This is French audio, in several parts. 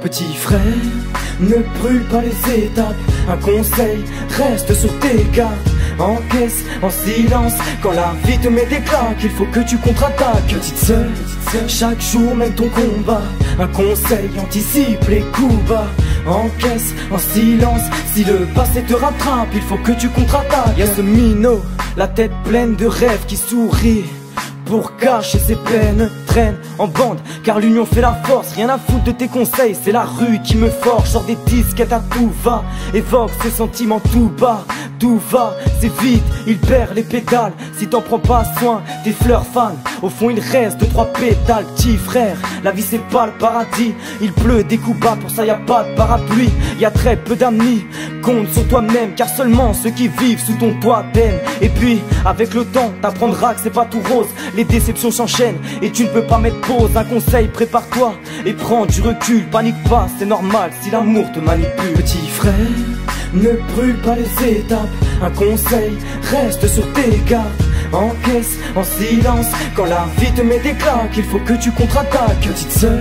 Petit frère, ne brûle pas les étapes. Un conseil, reste sur tes gardes. Encaisse en silence quand la vie te met des claques. Il faut que tu contre-attaques. Petite sœur, chaque jour mène ton combat. Un conseil, anticipe les coups bas. Encaisse en silence, si le passé te rattrape, il faut que tu contre-attaques. Y'a ce minot, la tête pleine de rêves qui sourit. Pour cacher ses peines, traîne en bande, car l'union fait la force. Rien à foutre de tes conseils, c'est la rue qui me forge. Sors des disquettes à tout va, évoque ses sentiments tout bas. Tout va, c'est vite, il perd les pétales. Si t'en prends pas soin, tes fleurs fans, au fond il reste 2-3 pétales. Petit frère, la vie c'est pas le paradis. Il pleut des coups bas, pour ça y a pas de parapluie. Y a très peu d'amis, compte sur toi-même, car seulement ceux qui vivent sous ton toit t'aiment. Et puis, avec le temps, t'apprendras que c'est pas tout rose. Les déceptions s'enchaînent et tu ne peux pas mettre pause. Un conseil, prépare-toi et prends du recul. Panique pas, c'est normal si l'amour te manipule. Petit frère, ne brûle pas les étapes. Un conseil, reste sur tes gardes. Encaisse en silence quand la vie te met des claques. Il faut que tu contre-attaques. Petite sœur,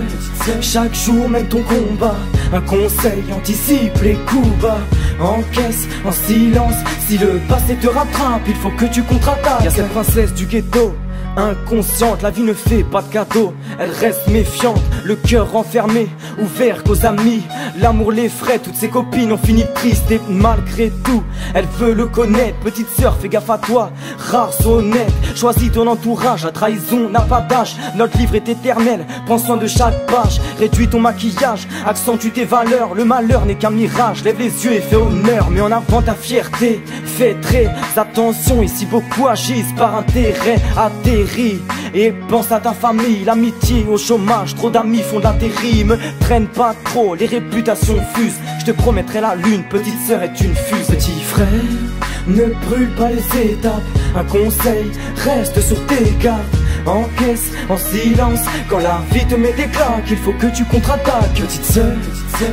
chaque jour mène ton combat. Un conseil, anticipe les coups bas. Encaisse en silence, si le passé te rattrape, il faut que tu contre-attaques. Y'a cette princesse du ghetto, inconsciente, la vie ne fait pas de cadeaux. Elle reste méfiante, le cœur renfermé, ouvert qu'aux amis. L'amour l'effraie, toutes ses copines ont fini tristes. Et malgré tout, elle veut le connaître. Petite sœur, fais gaffe à toi, rare, sois honnête. Choisis ton entourage, la trahison n'a pas d'âge. Notre livre est éternel, prends soin de chaque page. Réduis ton maquillage, accentue tes valeurs. Le malheur n'est qu'un mirage, lève les yeux et fais honneur. Mets en avant ta fierté, fais très attention. Ici beaucoup agissent par intérêt. Atterris et pense à ta famille. L'amitié au chômage, trop d'amis font de l'intérim. Traîne pas trop, les réputations fusent. Je te promettrai la lune, petite sœur est une fuse. Petit frère, ne brûle pas les étapes. Un conseil, reste sur tes gardes. Encaisse en silence quand la vie te met des claques. Il faut que tu contre-attaques. Petite sœur,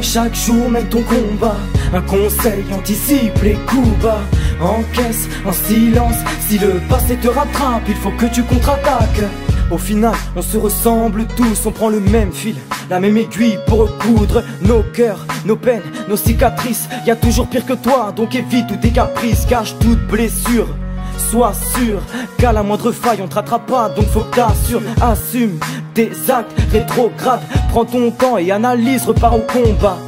chaque jour mène ton combat. Un conseil, anticipe les coups bas. Encaisse en silence, si le passé te rattrape, il faut que tu contre-attaques. Au final, on se ressemble tous, on prend le même fil, la même aiguille pour recoudre nos cœurs, nos peines, nos cicatrices. Y a toujours pire que toi, donc évite tous tes caprices. Cache toute blessure, sois sûr qu'à la moindre faille on te rattrape pas. Donc faut que t'assures, assume tes actes rétrogrades. Prends ton temps et analyse, repars au combat.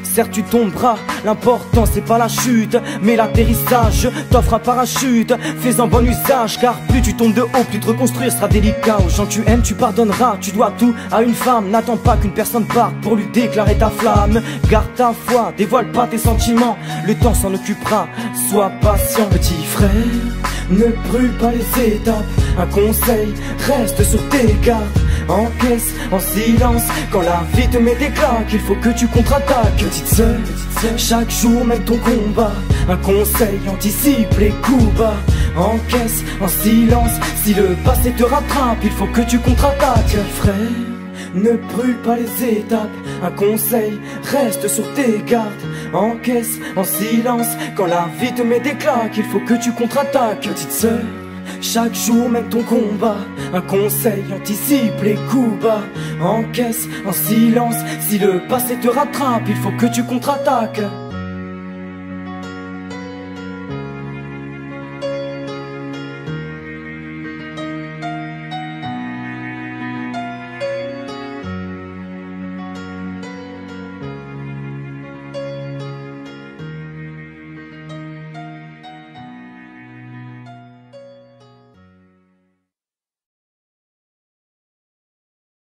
Certes tu tomberas, l'important c'est pas la chute mais l'atterrissage. T'offre un parachute, fais-en bon usage, car plus tu tombes de haut, plus te reconstruire sera délicat. Aux gens que tu aimes tu pardonneras, tu dois tout à une femme. N'attends pas qu'une personne parte pour lui déclarer ta flamme. Garde ta foi, dévoile pas tes sentiments, le temps s'en occupera, sois patient. Petit frère, ne brûle pas les étapes. Un conseil, reste sur tes gardes. Encaisse en silence quand la vie te met des claques. Il faut que tu contre-attaques. Petite sœur, chaque jour mène ton combat. Un conseil, anticipe les coups bas. Encaisse en silence, si le passé te rattrape, il faut que tu contre-attaques. Frère, ne brûle pas les étapes. Un conseil, reste sur tes gardes. Encaisse en silence quand la vie te met des claques. Il faut que tu contre-attaques. Petite sœur, chaque jour mène ton combat. Un conseil, anticipe les coups bas. Encaisse en silence, si le passé te rattrape, il faut que tu contre-attaques.